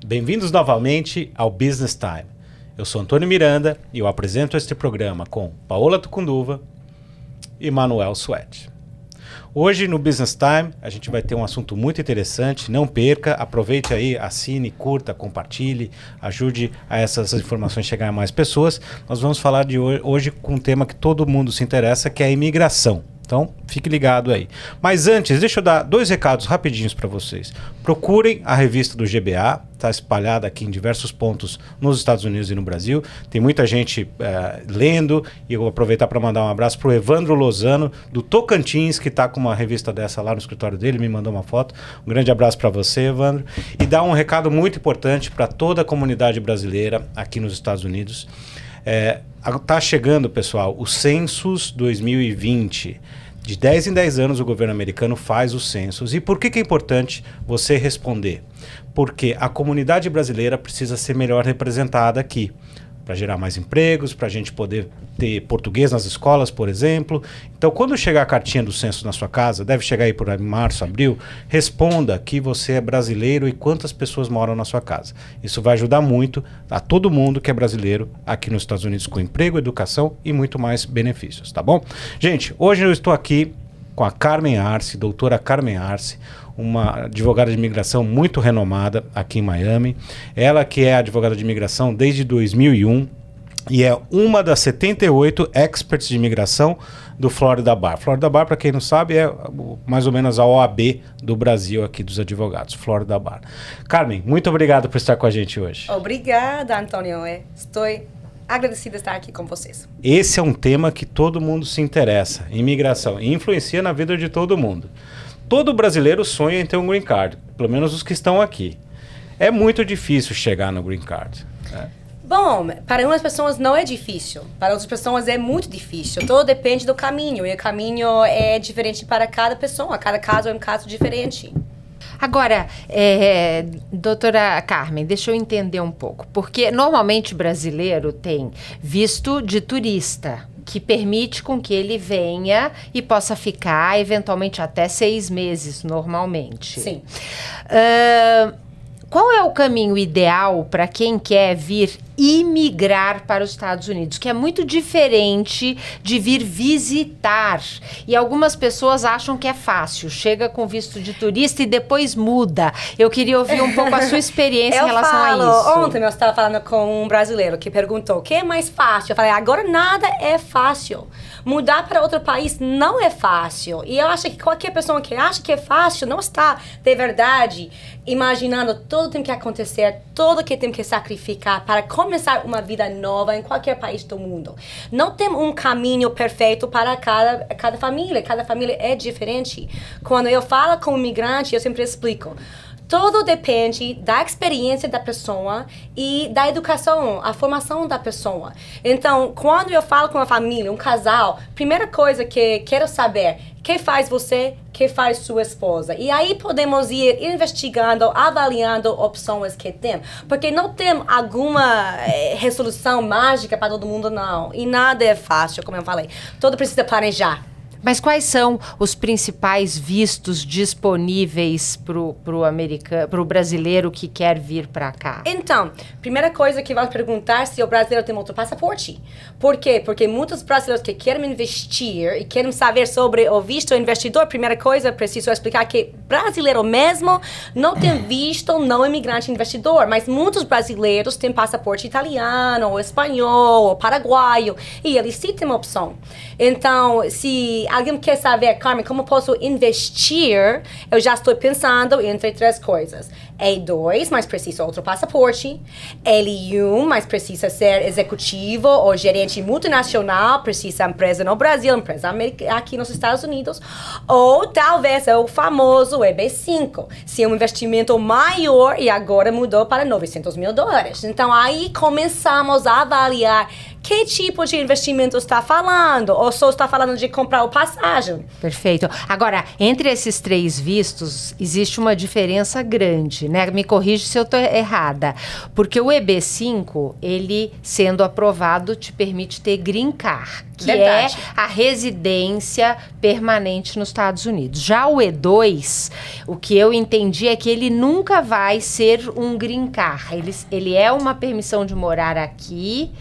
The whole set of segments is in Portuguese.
Bem-vindos novamente ao Business Time. Eu sou Antônio Miranda e eu apresento este programa com Paola Tucunduva e Manuel Suete. Hoje no Business Time a gente vai ter um assunto muito interessante, não perca, aproveite aí, assine, curta, compartilhe, ajude a essas informações chegar a mais pessoas. Nós vamos falar de hoje com um tema que todo mundo se interessa, que é a imigração. Então, fique ligado aí. Mas antes, deixa eu dar 2 recados rapidinhos para vocês. Procurem a revista do GBA, está espalhada aqui em diversos pontos nos Estados Unidos e no Brasil. Tem muita gente lendo, e eu vou aproveitar para mandar um abraço para o Evandro Lozano, do Tocantins, que está com uma revista dessa lá no escritório dele, me mandou uma foto. Um grande abraço para você, Evandro. E dá um recado muito importante para toda a comunidade brasileira aqui nos Estados Unidos. Está chegando, pessoal, o Census 2020. De 10 em 10 anos o governo americano faz os censos. E por que é importante você responder? Porque a comunidade brasileira precisa ser melhor representada aqui, para gerar mais empregos, para a gente poder ter português nas escolas, por exemplo. Então, quando chegar a cartinha do censo na sua casa, deve chegar aí por março, abril, responda que você é brasileiro e quantas pessoas moram na sua casa. Isso vai ajudar muito a todo mundo que é brasileiro aqui nos Estados Unidos com emprego, educação e muito mais benefícios, tá bom? Gente, hoje eu estou aqui com a Carmen Arce, doutora Carmen Arce, uma advogada de imigração muito renomada aqui em Miami. Ela que é advogada de imigração desde 2001 e é uma das 78 experts de imigração do Florida Bar. Florida Bar, para quem não sabe, é mais ou menos a OAB do Brasil aqui dos advogados, Florida Bar. Carmen, muito obrigado por estar com a gente hoje. Obrigada, Antônio. Estou agradecida de estar aqui com vocês. Esse é um tema que todo mundo se interessa, imigração, e influencia na vida de todo mundo. Todo brasileiro sonha em ter um green card, pelo menos os que estão aqui. É muito difícil chegar no green card. Bom, para umas pessoas não é difícil, para outras pessoas é muito difícil. Tudo depende do caminho, e o caminho é diferente para cada pessoa, cada caso é um caso diferente. Agora, doutora Carmen, deixa eu entender um pouco, porque normalmente o brasileiro tem visto de turista, que permite com que ele venha e possa ficar, eventualmente, até 6 meses, normalmente. Sim. Qual é o caminho ideal para quem quer vir imigrar para os Estados Unidos? Que é muito diferente de vir visitar. E algumas pessoas acham que é fácil. Chega com visto de turista e depois muda. Eu queria ouvir um pouco a sua experiência em relação a isso. Ontem eu estava falando com um brasileiro que perguntou o que é mais fácil. Eu falei, agora nada é fácil. Mudar para outro país não é fácil. E eu acho que qualquer pessoa que acha que é fácil não está, de verdade, imaginando tudo que tem que acontecer, tudo que tem que sacrificar para começar uma vida nova em qualquer país do mundo. Não tem um caminho perfeito para cada família. Cada família é diferente. Quando eu falo com um imigrante, eu sempre explico. Tudo depende da experiência da pessoa e da educação, a formação da pessoa. Então, quando eu falo com uma família, um casal, primeira coisa que quero saber, o que faz você, o que faz sua esposa? E aí podemos ir investigando, avaliando opções que tem. Porque não tem alguma resolução mágica para todo mundo, não. E nada é fácil, como eu falei. Tudo precisa planejar. Mas quais são os principais vistos disponíveis pro brasileiro que quer vir para cá? Então, primeira coisa que vamos perguntar se o brasileiro tem outro passaporte. Por quê? Porque muitos brasileiros que querem investir e querem saber sobre o visto investidor, primeira coisa, preciso explicar que brasileiro mesmo não tem visto não imigrante investidor, mas muitos brasileiros têm passaporte italiano, ou espanhol, ou paraguaio, e eles sim têm uma opção. Então, se alguém quer saber, Carmen, como posso investir? Eu já estou pensando entre 3 coisas. E2, mas precisa outro passaporte. L1, mas precisa ser executivo ou gerente multinacional, precisa empresa no Brasil, empresa aqui nos Estados Unidos. Ou talvez é o famoso EB5, se é um investimento maior e agora mudou para $900 mil. Então aí começamos a avaliar que tipo de investimento está falando, ou só está falando de comprar o passagem. Perfeito. Agora, entre esses 3 vistos, existe uma diferença grande, né? Me corrige se eu estou errada. Porque o EB5, ele sendo aprovado, te permite ter green card, que Verdade. é a residência permanente nos Estados Unidos. Já o E2, o que eu entendi é que ele nunca vai ser um green card. Ele é uma permissão de morar aqui,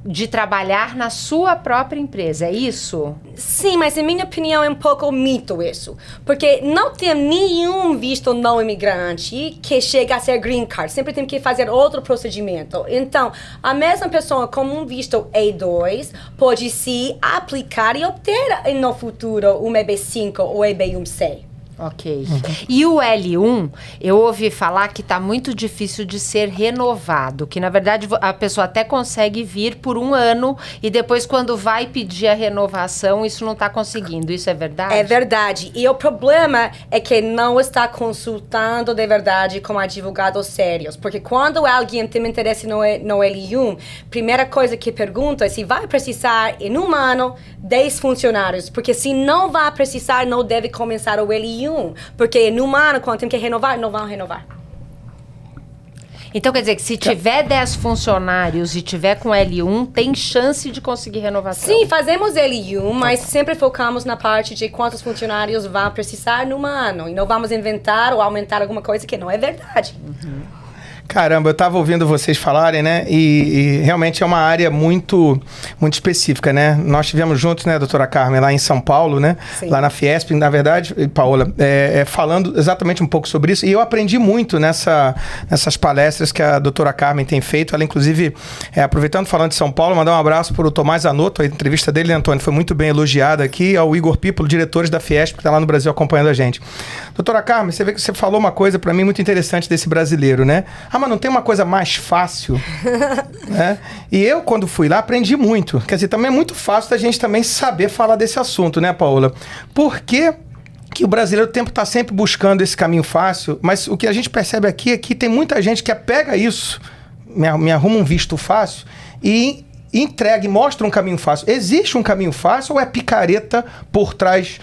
de trabalhar na sua própria empresa, é isso? Sim, mas em minha opinião é um pouco mito isso. Porque não tem nenhum visto não imigrante que chega a ser green card. Sempre tem que fazer outro procedimento. Então, a mesma pessoa com um visto E2 pode se aplicar e obter no futuro um EB5 ou EB1C. Ok. E o L1, eu ouvi falar que está muito difícil de ser renovado, que na verdade a pessoa até consegue vir por 1 ano e depois quando vai pedir a renovação, isso não está conseguindo. Isso é verdade? É verdade. E o problema é que não está consultando de verdade com advogados sérios. Porque quando alguém tem interesse no L1, primeira coisa que pergunta é se vai precisar em 1 ano 10 funcionários. Porque se não vai precisar, não deve começar o L1. Porque em 1 ano, quando tem que renovar, não vão renovar. Então quer dizer que se tiver 10 funcionários e tiver com L1, tem chance de conseguir renovação? Sim, fazemos L1, mas sempre focamos na parte de quantos funcionários vão precisar no ano. E não vamos inventar ou aumentar alguma coisa que não é verdade. Caramba, eu estava ouvindo vocês falarem, né? E realmente é uma área muito específica, né? Nós estivemos juntos, né, doutora Carmen, lá em São Paulo, né? Sim. Lá na Fiesp, na verdade, Paola, falando exatamente um pouco sobre isso. E eu aprendi muito nessas palestras que a doutora Carmen tem feito. Ela, inclusive, aproveitando, falando de São Paulo, mandar um abraço para o Tomás Anoto. A entrevista dele, né, Antônio, foi muito bem elogiada aqui. Ao Igor Pípolo, diretores da Fiesp, que está lá no Brasil acompanhando a gente. Doutora Carmen, você vê que você falou uma coisa para mim muito interessante desse brasileiro, né? Mas não tem uma coisa mais fácil, né? E eu, quando fui lá, aprendi muito. Quer dizer, também é muito fácil da gente também saber falar desse assunto, né, Paola? Por que o brasileiro o tempo está sempre buscando esse caminho fácil, mas o que a gente percebe aqui é que tem muita gente que pega isso, me arruma um visto fácil e entrega e mostra um caminho fácil. Existe um caminho fácil ou é picareta por trás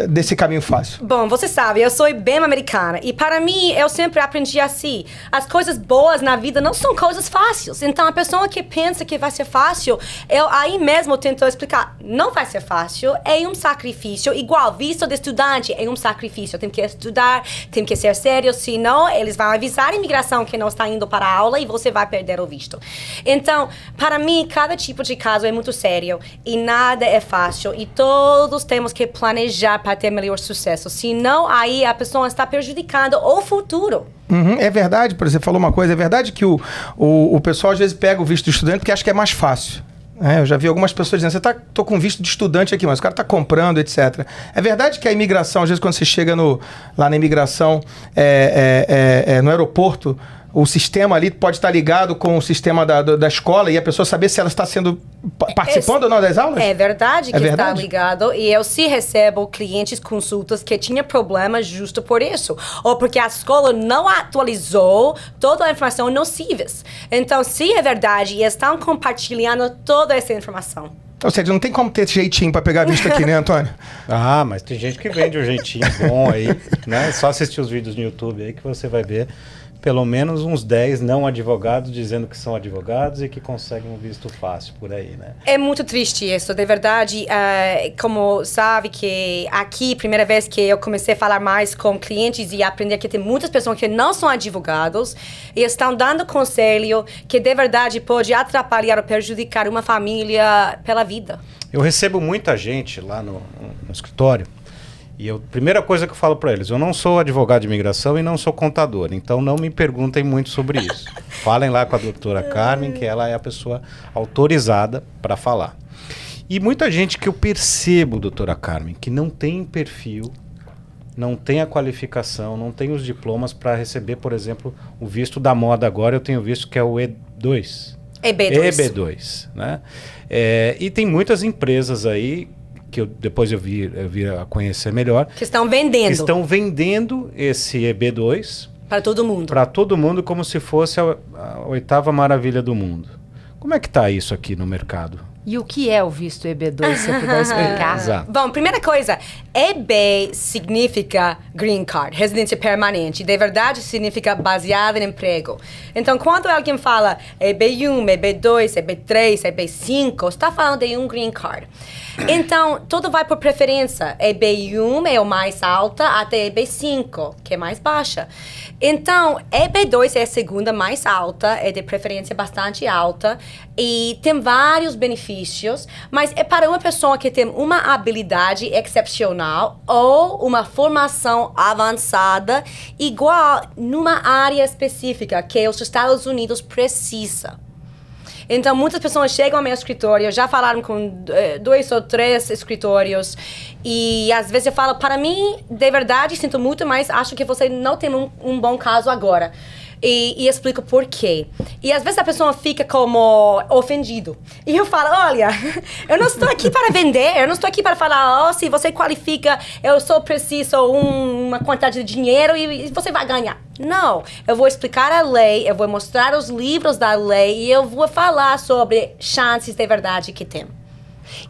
desse caminho fácil? Bom, você sabe, eu sou bem americana e para mim eu sempre aprendi assim, as coisas boas na vida não são coisas fáceis. Então a pessoa que pensa que vai ser fácil, eu aí mesmo tento explicar, não vai ser fácil, é um sacrifício, igual visto de estudante é um sacrifício, tem que estudar, tem que ser sério, senão eles vão avisar a imigração que não está indo para a aula e você vai perder o visto. Então, para mim, cada tipo de caso é muito sério e nada é fácil e todos temos que planejar para ter melhor sucesso. Senão, aí a pessoa está prejudicando o futuro. É verdade, por exemplo, você falou uma coisa, é verdade que o pessoal às vezes pega o visto de estudante porque acha que é mais fácil. Eu já vi algumas pessoas dizendo, tô com visto de estudante aqui, mas o cara tá comprando, etc. É verdade que a imigração, às vezes quando você chega lá na imigração, no aeroporto, o sistema ali pode estar ligado com o sistema da escola e a pessoa saber se ela está participando ou não das aulas? É verdade que está ligado. E eu sim recebo clientes, consultas que tinham problemas justo por isso. Ou porque a escola não atualizou toda a informação nos CIVs. Então, sim, é verdade. E estão compartilhando toda essa informação. Ou seja, não tem como ter jeitinho para pegar visto aqui, né, Antônio? Ah, mas tem gente que vende um jeitinho bom aí, né? É só assistir os vídeos no YouTube aí que você vai ver pelo menos uns 10 não advogados dizendo que são advogados e que conseguem um visto fácil por aí, né? É muito triste isso, de verdade. Como sabe que aqui, primeira vez que eu comecei a falar mais com clientes e aprender que tem muitas pessoas que não são advogados e estão dando conselho que de verdade pode atrapalhar ou prejudicar uma família pela vida. Eu recebo muita gente lá no escritório. E a primeira coisa que eu falo para eles, eu não sou advogado de imigração e não sou contador, então não me perguntem muito sobre isso. Falem lá com a doutora Carmen, que ela é a pessoa autorizada para falar. E muita gente que eu percebo, doutora Carmen, que não tem perfil, não tem a qualificação, não tem os diplomas para receber, por exemplo, o visto da moda agora, eu tenho visto que é o E2. EB2, né? E tem muitas empresas aí que depois eu vi a conhecer melhor. Que estão vendendo. Que estão vendendo esse EB2 para todo mundo. Para todo mundo como se fosse a 8ª maravilha do mundo. Como é que está isso aqui no mercado? E o que é o visto EB2, se você puder explicar? Exato. Bom, primeira coisa, EB significa Green Card, residência permanente. De verdade, significa baseado em emprego. Então, quando alguém fala EB1, EB2, EB3, EB5, está falando de um Green Card. Então, tudo vai por preferência. EB1 é o mais alta até EB5, que é mais baixa. Então, EB2 é a segunda mais alta, é de preferência bastante alta e tem vários benefícios, mas é para uma pessoa que tem uma habilidade excepcional ou uma formação avançada igual numa área específica que os Estados Unidos precisa. Então, muitas pessoas chegam ao meu escritório, já falaram com 2 ou 3 escritórios, e às vezes eu falo, para mim, de verdade, sinto muito, mas acho que você não tem um bom caso agora. E explico por quê. E às vezes a pessoa fica como ofendido. E eu falo, olha, eu não estou aqui para vender, eu não estou aqui para falar, se você qualifica, eu só preciso uma quantidade de dinheiro e você vai ganhar. Não, eu vou explicar a lei, eu vou mostrar os livros da lei e eu vou falar sobre chances de verdade que tem.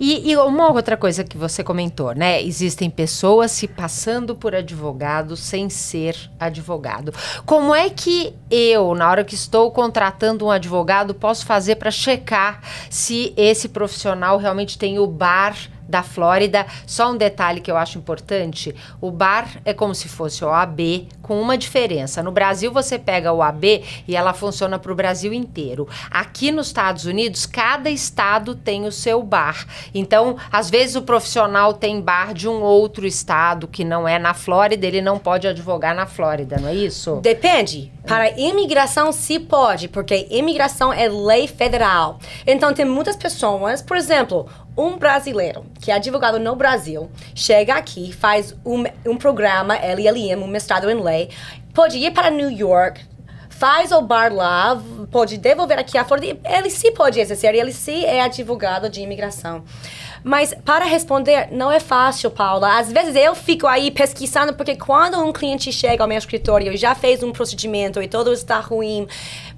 E uma outra coisa que você comentou, né? Existem pessoas se passando por advogado sem ser advogado. Como é que eu, na hora que estou contratando um advogado, posso fazer para checar se esse profissional realmente tem o bar da Flórida? Só um detalhe que eu acho importante, o bar é como se fosse o OAB, com uma diferença. No Brasil, você pega o OAB e ela funciona para o Brasil inteiro. Aqui nos Estados Unidos, cada estado tem o seu bar. Então, às vezes o profissional tem bar de um outro estado que não é na Flórida, ele não pode advogar na Flórida, não é isso? Depende. Para imigração, se pode, porque imigração é lei federal. Então, tem muitas pessoas, por exemplo, um brasileiro que é advogado no Brasil, chega aqui, faz um programa, LLM, um mestrado em lei, pode ir para New York, faz o bar lá, pode devolver aqui a Flórida, ele sim pode exercer, ele sim é advogado de imigração. Mas para responder, não é fácil, Paula. Às vezes eu fico aí pesquisando, porque quando um cliente chega ao meu escritório e já fez um procedimento e tudo está ruim,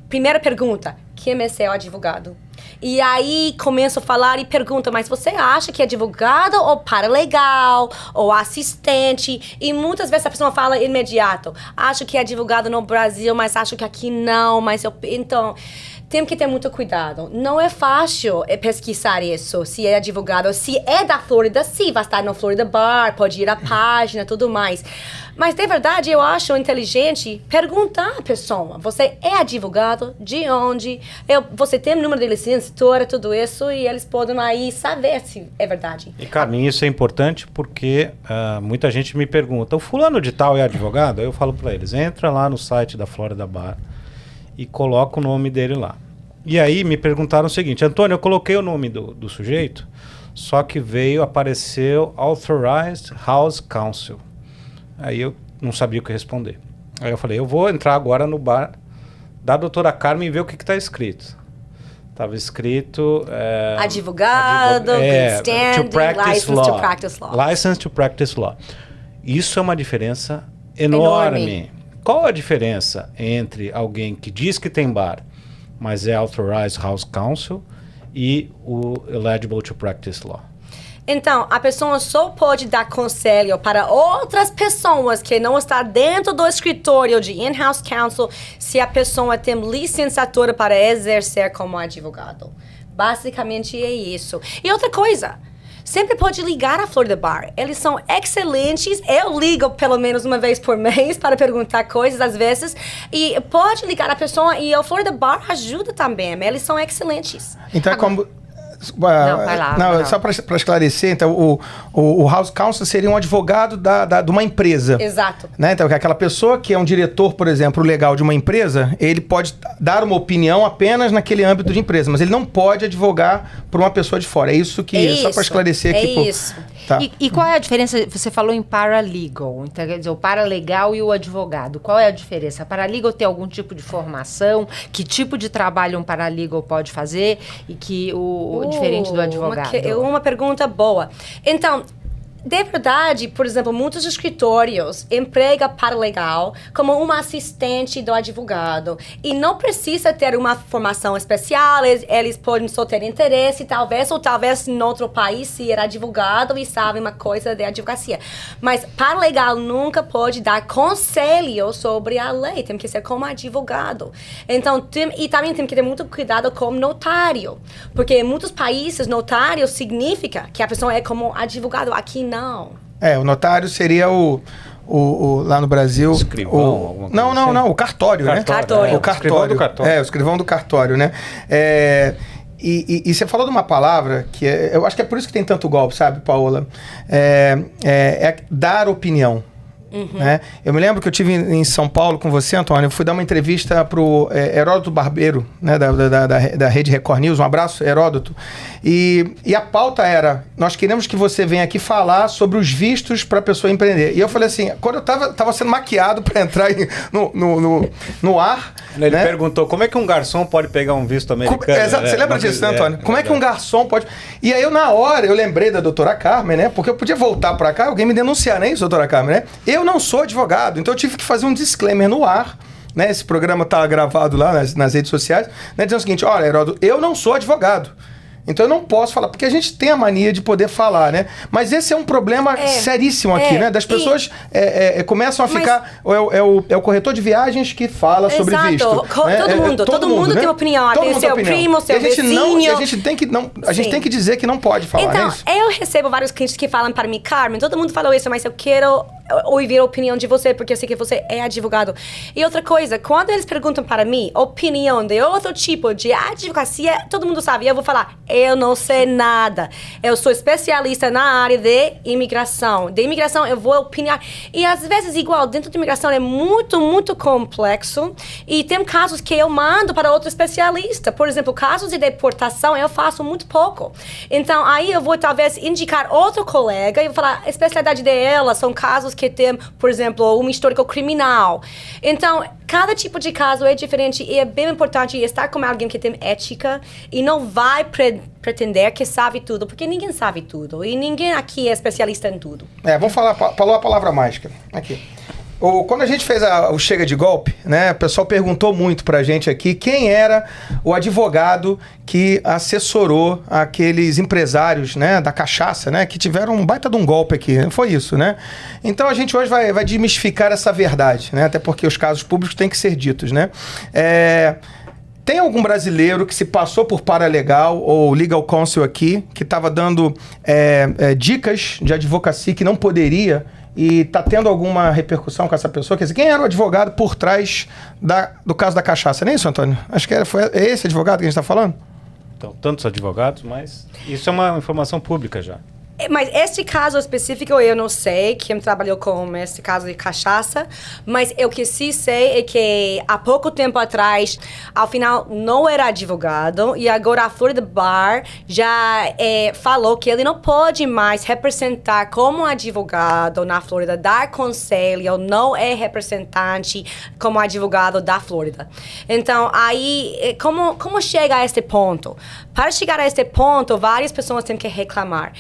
primeira pergunta, quem é seu advogado? E aí começo a falar e pergunto, mas você acha que é advogado ou paralegal ou assistente? E muitas vezes a pessoa fala imediato, acho que é advogado no Brasil, mas acho que aqui não, mas eu... Então, temos que ter muito cuidado. Não é fácil pesquisar isso, se é advogado. Se é da Flórida, sim, vai estar no Florida Bar, pode ir à página, tudo mais. Mas, de verdade, eu acho inteligente perguntar à pessoa. Você é advogado? De onde? Você tem número de licenciatura, tudo isso, e eles podem aí saber se é verdade. E, Carmen, isso é importante porque muita gente me pergunta, o fulano de tal é advogado? Aí eu falo para eles, entra lá no site da Florida Bar e coloca o nome dele lá. E aí me perguntaram o seguinte, Antônio, eu coloquei o nome do sujeito, só que apareceu Authorized House Counsel. Aí eu não sabia o que responder. Aí eu falei, eu vou entrar agora no bar da doutora Carmen e ver o que está escrito. Estava escrito... advogado, good standing, license to practice law. License to practice law. Isso é uma diferença enorme. Qual a diferença entre alguém que diz que tem bar, mas é Authorized House Counsel, e o Eligible to Practice Law? Então, a pessoa só pode dar conselho para outras pessoas que não estão dentro do escritório de in-house counsel se a pessoa tem licenciatura para exercer como advogado. Basicamente é isso. E outra coisa, sempre pode ligar à Florida Bar. Eles são excelentes. Eu ligo pelo menos uma vez por mês para perguntar coisas às vezes. E pode ligar a pessoa e o Florida Bar ajuda também. Eles são excelentes. Então, como... Não, vai lá. Não, só para esclarecer, então, o House Counsel seria um advogado de uma empresa. Exato. Né? Então, aquela pessoa que é um diretor, por exemplo, legal de uma empresa, ele pode dar uma opinião apenas naquele âmbito de empresa, mas ele não pode advogar por uma pessoa de fora. É isso que... só para esclarecer aqui. Isso. Tá. E qual é a diferença? Você falou em paralegal, então, quer dizer, o paralegal e o advogado. Qual é a diferença? A paralegal tem algum tipo de formação? Que tipo de trabalho um paralegal pode fazer? E que diferente do advogado? Uma pergunta boa. Então, de verdade, por exemplo, muitos escritórios empregam paralegal como uma assistente do advogado. E não precisa ter uma formação especial, eles podem só ter interesse, talvez, ou talvez em outro país ser advogado e sabe uma coisa de advocacia. Mas paralegal nunca pode dar conselho sobre a lei, tem que ser como advogado. Então, e também tem que ter muito cuidado com notário, porque em muitos países, notário significa que a pessoa é como advogado, aqui não. O notário seria o lá no Brasil... Escrivão, alguma coisa não, assim? o cartório, né? Cartório. O cartório. Escrivão do cartório. O escrivão do cartório, né? E você falou de uma palavra que eu acho que é por isso que tem tanto golpe, sabe, Paola? É dar opinião. Né? Eu me lembro que eu estive em São Paulo com você, Antônio. Eu fui dar uma entrevista pro Heródoto Barbeiro, né, da Rede Record News. Um abraço, Heródoto. E a pauta era: nós queremos que você venha aqui falar sobre os vistos para a pessoa empreender. E eu falei assim, quando eu tava sendo maquiado para entrar no ar. Ele né? perguntou como é que um garçom pode pegar um visto americano. Você lembra disso, né, Antônio? Como é que um garçom pode... E aí, na hora, eu lembrei da doutora Carmen, né? Porque eu podia voltar para cá, alguém me denunciar, nem isso, doutora Carmen, né? Eu não sou advogado, então eu tive que fazer um disclaimer no ar, né? Esse programa tá gravado lá nas redes sociais, né? Dizendo o seguinte: olha, Heródoto, eu não sou advogado. Então eu não posso falar, porque a gente tem a mania de poder falar, né? Mas esse é um problema seríssimo aqui, né? Das pessoas começam a ficar... É o corretor de viagens que fala sobre visto. Né? Todo mundo tem opinião. Tem seu primo, seu vizinho. A gente tem que dizer que não pode falar, então, né? Eu recebo vários clientes que falam para mim: Carmen, todo mundo falou isso, mas eu quero ouvir a opinião de você, porque eu sei que você é advogado. E outra coisa, quando eles perguntam para mim opinião de outro tipo de advocacia, todo mundo sabe, eu vou falar: eu não sei nada. Eu sou especialista na área de imigração. De imigração eu vou opinar. E às vezes, igual, dentro de imigração é muito, muito complexo. E tem casos que eu mando para outro especialista. Por exemplo, casos de deportação eu faço muito pouco. Então, aí eu vou talvez indicar outro colega e vou falar: a especialidade dela são casos que tem, por exemplo, um histórico criminal. Então, cada tipo de caso é diferente e é bem importante estar com alguém que tem ética e não vai pretender que sabe tudo, porque ninguém sabe tudo e ninguém aqui é especialista em tudo. Vamos falou a palavra mágica aqui. Quando a gente fez o Chega de Golpe, né, o pessoal perguntou muito pra gente aqui quem era o advogado que assessorou aqueles empresários, né, da cachaça, né, que tiveram um baita de um golpe aqui. Foi isso, né? Então a gente hoje vai desmistificar essa verdade, né, até porque os casos públicos têm que ser ditos, né? Tem algum brasileiro que se passou por paralegal ou legal counsel aqui, que estava dando dicas de advocacia que não poderia, e tá tendo alguma repercussão com essa pessoa? Quer dizer, quem era o advogado por trás do caso da cachaça? Não é isso, Antônio? Acho que é esse advogado que a gente está falando? Então, tantos advogados, mas isso é uma informação pública já. Mas este caso específico eu não sei quem trabalhou com esse caso de cachaça, mas o que sim sei é que há pouco tempo atrás, ao final, não era advogado e agora a Florida Bar já falou que ele não pode mais representar como advogado na Flórida, dar conselho, não é representante como advogado da Flórida. Então, aí, como chega a este ponto? Para chegar a este ponto, várias pessoas têm que reclamar.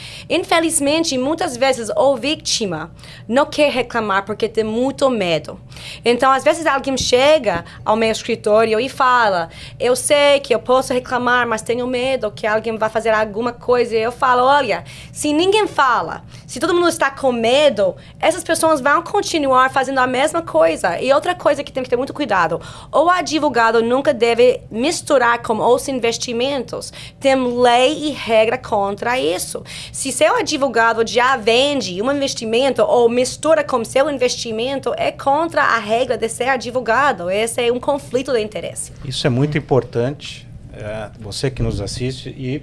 Infelizmente, muitas vezes, o vítima não quer reclamar porque tem muito medo. Então, às vezes, alguém chega ao meu escritório e fala: eu sei que eu posso reclamar, mas tenho medo que alguém vai fazer alguma coisa. E eu falo: olha, se ninguém fala, se todo mundo está com medo, essas pessoas vão continuar fazendo a mesma coisa. E outra coisa que tem que ter muito cuidado: o advogado nunca deve misturar com os investimentos. Tem lei e regra contra isso. Se seu advogado já vende um investimento ou mistura com seu investimento, é contra a regra de ser advogado. Esse é um conflito de interesse. Isso é muito importante. Você que nos assiste e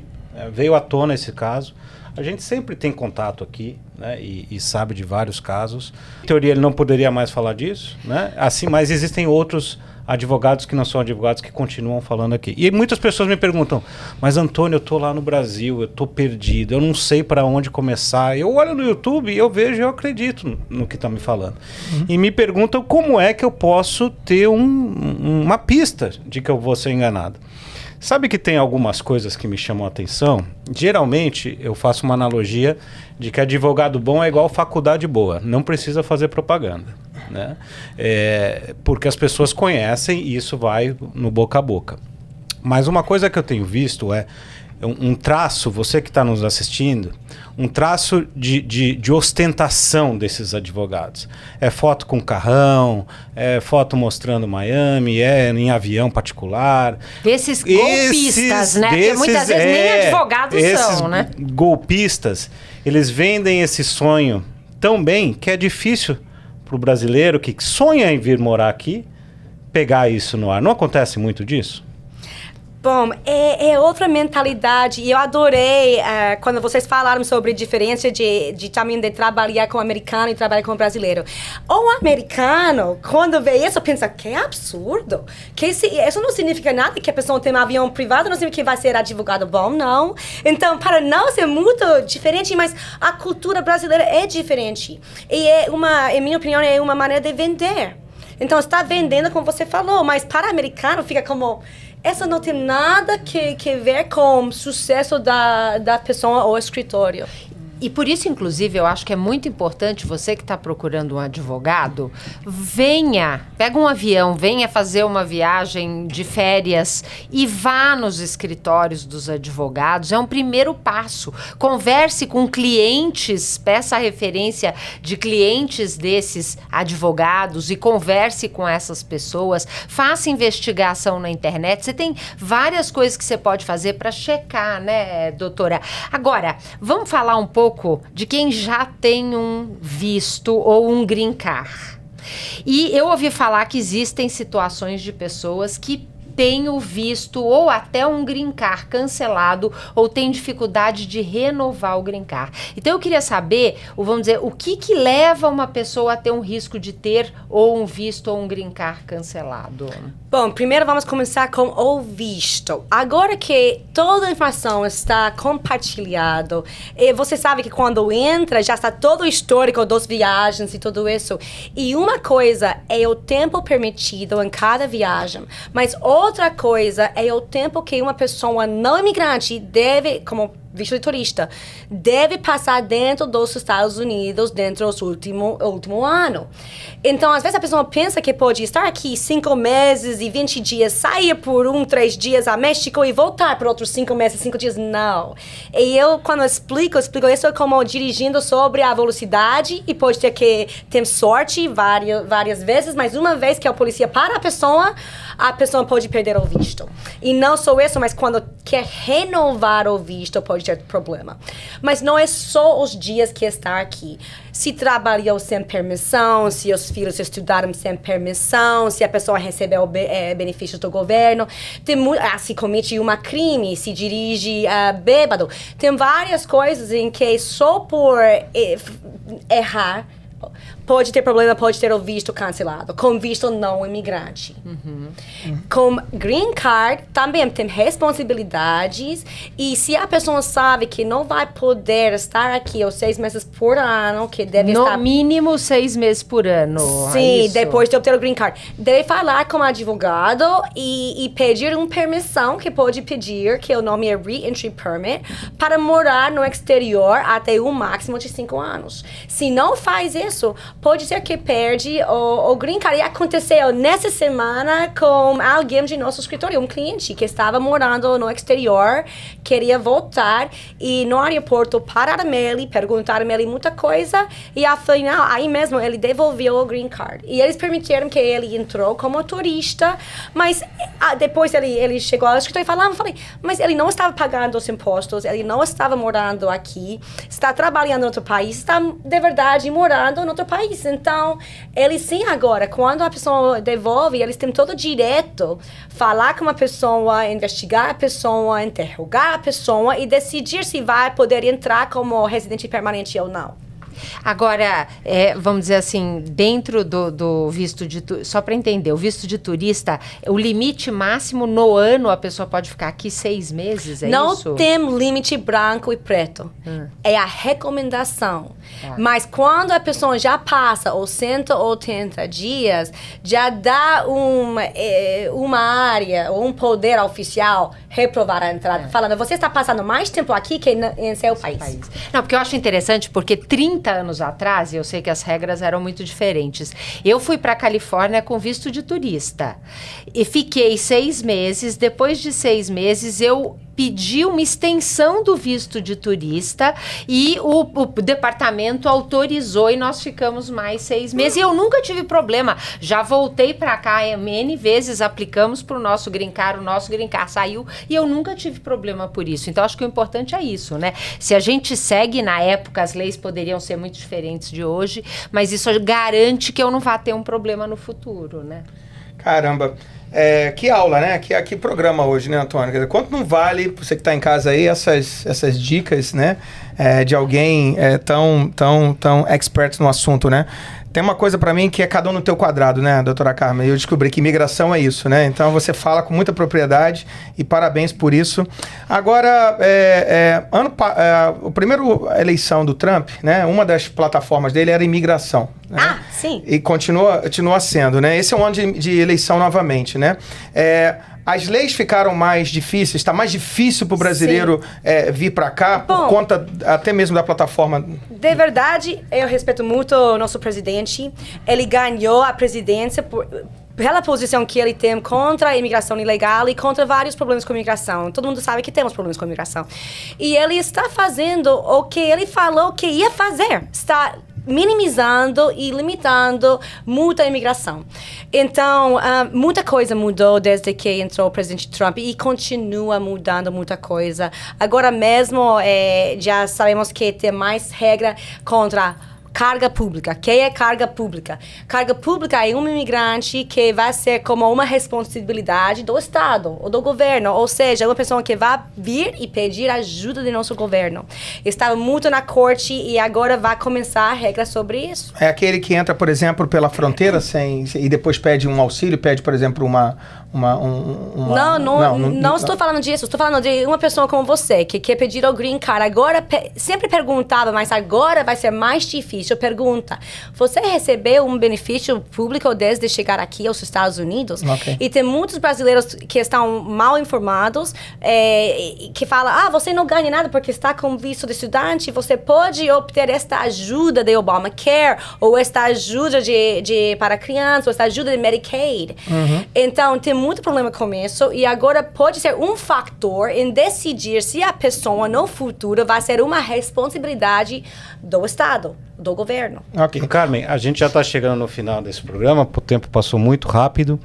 veio à tona esse caso. A gente sempre tem contato aqui, né, e sabe de vários casos. Em teoria, ele não poderia mais falar disso, né? Assim, mas existem outros advogados que não são advogados que continuam falando aqui. E muitas pessoas me perguntam: mas Antônio, eu estou lá no Brasil, eu estou perdido, eu não sei para onde começar. Eu olho no YouTube e eu vejo e eu acredito no que está me falando. E me perguntam como é que eu posso ter uma pista de que eu vou ser enganado. Sabe que tem algumas coisas que me chamam a atenção? Geralmente, eu faço uma analogia de que advogado bom é igual faculdade boa. Não precisa fazer propaganda, né? Porque as pessoas conhecem e isso vai no boca a boca. Mas uma coisa que eu tenho visto é um traço, você que está nos assistindo, um traço de ostentação desses advogados. É foto com carrão, é foto mostrando Miami, é em avião particular. Desses golpistas, né? Porque muitas vezes nem advogados são, né? Golpistas, eles vendem esse sonho tão bem que é difícil para o brasileiro que sonha em vir morar aqui pegar isso no ar. Não acontece muito disso? Bom, é outra mentalidade. E eu adorei quando vocês falaram sobre a diferença de também de trabalhar com o americano e trabalhar com o brasileiro. O americano, quando vê isso, pensa que é absurdo. Que isso não significa nada que a pessoa tem um avião privado, não significa que vai ser advogado bom, não. Então, para nós é muito diferente, mas a cultura brasileira é diferente. E em minha opinião, é uma maneira de vender. Então, está vendendo como você falou, mas para o americano fica como... Essa não tem nada que ver com o sucesso da pessoa ou escritório. E por isso, inclusive, eu acho que é muito importante você que está procurando um advogado, pega um avião, venha fazer uma viagem de férias e vá nos escritórios dos advogados. É um primeiro passo. Converse com clientes, peça a referência de clientes desses advogados e converse com essas pessoas. Faça investigação na internet. Você tem várias coisas que você pode fazer para checar, né, doutora? Agora, vamos falar um pouco de quem já tem um visto ou um green card. E eu ouvi falar que existem situações de pessoas que têm o visto ou até um green card cancelado ou tem dificuldade de renovar o green card. Então eu queria saber, vamos dizer, o que leva uma pessoa a ter um risco de ter ou um visto ou um green card cancelado? Bom, primeiro vamos começar com o visto. Agora que toda a informação está compartilhada, você sabe que quando entra já está todo o histórico das viagens e tudo isso. E uma coisa é o tempo permitido em cada viagem, mas outra coisa é o tempo que uma pessoa não imigrante deve, como visto de turista, deve passar dentro dos Estados Unidos dentro do último ano. Então, às vezes a pessoa pensa que pode estar aqui 5 meses e 20 dias, sair por 3 dias a México e voltar por outros 5 meses, 5 dias. Não. E eu, quando eu explico isso como dirigindo sobre a velocidade e pode ter que ter sorte várias vezes, mas uma vez que a polícia para a pessoa pode perder o visto. E não só isso, mas quando quer renovar o visto, pode ter problema. Mas não é só os dias que está aqui. Se trabalhou sem permissão, se os filhos estudaram sem permissão, se a pessoa recebeu benefícios do governo, se comete um crime, se dirige bêbado. Tem várias coisas em que só por errar pode ter problema, pode ter o visto cancelado. Com visto não imigrante. Com green card, também tem responsabilidades. E se a pessoa sabe que não vai poder estar aqui os 6 meses por ano, que deve estar... No mínimo 6 meses por ano. Sim, depois de obter o green card. Deve falar com o advogado e pedir uma permissão que pode pedir, que o nome é Re-Entry Permit, para morar no exterior até um máximo de 5 anos. Se não faz isso, pode ser que perde o green card. E aconteceu nessa semana com alguém de nosso escritório, um cliente que estava morando no exterior, queria voltar e no aeroporto pararam ele, perguntaram ele muita coisa e afinal, aí mesmo ele devolveu o green card. E eles permitiram que ele entrou como turista, mas depois ele chegou ao escritório e falei, mas ele não estava pagando os impostos, ele não estava morando aqui, está trabalhando em outro país, está de verdade morando em outro país. Então, eles sim agora, quando a pessoa devolve, eles têm todo o direito falar com uma pessoa, investigar a pessoa, interrogar a pessoa e decidir se vai poder entrar como residente permanente ou não. Agora, vamos dizer assim, dentro do visto de turista, só para entender, o visto de turista, o limite máximo no ano a pessoa pode ficar aqui 6 meses, não isso? Não tem limite branco e preto. É a recomendação. Mas quando a pessoa já passa os 180 dias, já dá uma área ou um poder oficial reprovar a entrada, falando, você está passando mais tempo aqui que em seu país. Não, porque eu acho interessante, porque 30 anos atrás, eu sei que as regras eram muito diferentes. Eu fui para a Califórnia com visto de turista e fiquei 6 meses. Depois de 6 meses, eu pedi uma extensão do visto de turista e o departamento autorizou e nós ficamos mais 6 meses. E eu nunca tive problema. Já voltei para cá N vezes, aplicamos para o nosso green card saiu e eu nunca tive problema por isso. Então, acho que o importante é isso, né? Se a gente segue na época, as leis poderiam ser muito diferentes de hoje, mas isso garante que eu não vá ter um problema no futuro, né? Caramba. Que aula, né? Que programa hoje, né, Antônio? Quer dizer, quanto não vale, você que está em casa aí, essas dicas, né? De alguém tão expert no assunto, né? Tem uma coisa para mim que é cada um no teu quadrado, né, doutora Carmen? Eu descobri que imigração é isso, né? Então você fala com muita propriedade e parabéns por isso. Agora, a primeira eleição do Trump, né? Uma das plataformas dele era imigração. Né? Ah, sim. E continua sendo, né? Esse é um ano de eleição novamente, né? As leis ficaram mais difíceis, está mais difícil para o brasileiro vir para cá, por conta até mesmo da plataforma. De verdade, eu respeito muito o nosso presidente. Ele ganhou a presidência pela posição que ele tem contra a imigração ilegal e contra vários problemas com a imigração. Todo mundo sabe que temos problemas com a imigração. E ele está fazendo o que ele falou que ia fazer. Está minimizando e limitando muita imigração. Então, muita coisa mudou desde que entrou o presidente Trump e continua mudando muita coisa. Agora mesmo, já sabemos que tem mais regra contra carga pública. O que é carga pública? Carga pública é um imigrante que vai ser como uma responsabilidade do Estado ou do governo, ou seja, uma pessoa que vai vir e pedir ajuda do nosso governo. Estava muito na corte e agora vai começar a regra sobre isso. É aquele que entra, por exemplo, pela fronteira e depois pede um auxílio, pede, por exemplo, Não estou falando disso. Estou falando de uma pessoa como você, que quer pedir o green card. Agora, sempre perguntava, mas agora vai ser mais difícil. Pergunta, você recebeu um benefício público desde chegar aqui aos Estados Unidos? Okay. E tem muitos brasileiros que estão mal informados, que falam, você não ganha nada porque está com visto de estudante, você pode obter esta ajuda de Obamacare, ou esta ajuda para crianças, ou esta ajuda de Medicaid. Uhum. Então, tem muito problema com isso, e agora pode ser um fator em decidir se a pessoa no futuro vai ser uma responsabilidade do Estado, do governo. Ok. Carmen, a gente já está chegando no final desse programa, o tempo passou muito rápido.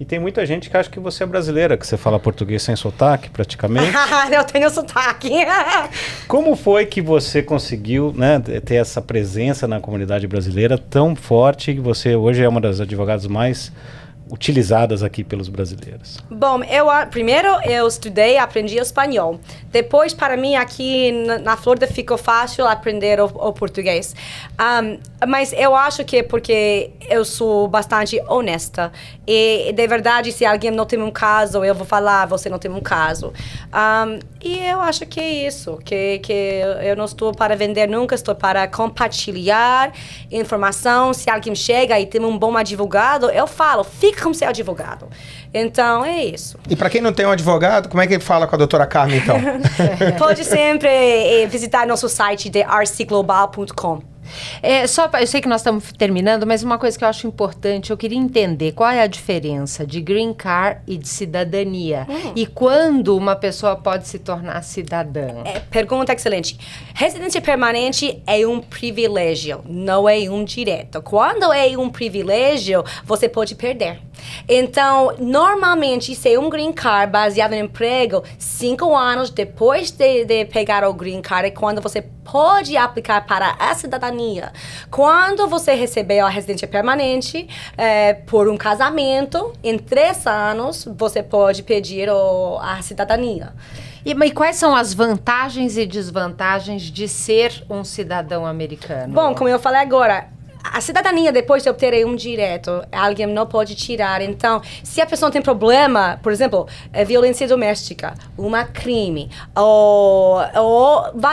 E tem muita gente que acha que você é brasileira, que você fala português sem sotaque, praticamente. Eu tenho sotaque. Como foi que você conseguiu, né, ter essa presença na comunidade brasileira tão forte, que você hoje é uma das advogadas mais utilizadas aqui pelos brasileiros? Bom, primeiro eu estudei e aprendi espanhol. Depois, para mim, aqui na Flórida ficou fácil aprender o português. Mas eu acho que é porque eu sou bastante honesta. E, de verdade, se alguém não tem um caso, eu vou falar, você não tem um caso. E eu acho que é isso. Que eu não estou para vender nunca, estou para compartilhar informação. Se alguém chega e tem um bom advogado, eu falo, fica com seu advogado. Então, é isso. E para quem não tem um advogado, como é que ele fala com a doutora Carmen, então? Pode sempre visitar nosso site de rcglobal.com. Eu sei que nós estamos terminando, mas uma coisa que eu acho importante, eu queria entender qual é a diferença de green card e de cidadania. E quando uma pessoa pode se tornar cidadã? Pergunta excelente. Residência permanente é um privilégio, não é um direito. Quando é um privilégio, você pode perder. Então, normalmente, se é um green card baseado no emprego, 5 anos depois de pegar o green card é quando você pode aplicar para a cidadania. Quando você recebeu a residência permanente por um casamento, em 3 anos, você pode pedir a cidadania. E quais são as vantagens e desvantagens de ser um cidadão americano? Bom, como eu falei agora, a cidadania, depois de obter um direito, alguém não pode tirar. Então, se a pessoa tem problema, por exemplo, violência doméstica, crime,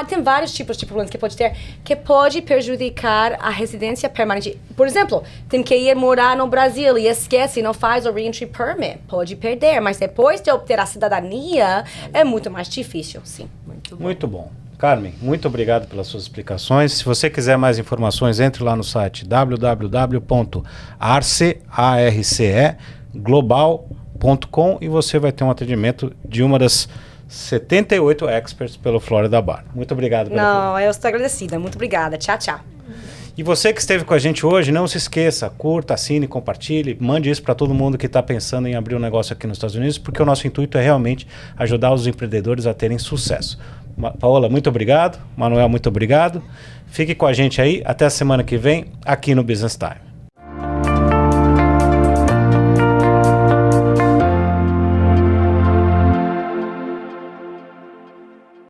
tem vários tipos de problemas que pode ter, que pode prejudicar a residência permanente. Por exemplo, tem que ir morar no Brasil e esquece, não faz o Reentry Permit, pode perder, mas depois de obter a cidadania, é muito mais difícil, sim. Muito bom. Carmen, muito obrigado pelas suas explicações. Se você quiser mais informações, entre lá no site www.arceglobal.com e você vai ter um atendimento de uma das 78 experts pelo Florida Bar. Muito obrigado. Não, eu estou agradecida. Muito obrigada. Tchau, tchau. E você que esteve com a gente hoje, não se esqueça, curta, assine, compartilhe, mande isso para todo mundo que está pensando em abrir um negócio aqui nos Estados Unidos, porque o nosso intuito é realmente ajudar os empreendedores a terem sucesso. Paola, muito obrigado. Manuel, muito obrigado. Fique com a gente aí. Até a semana que vem, aqui no Business Time.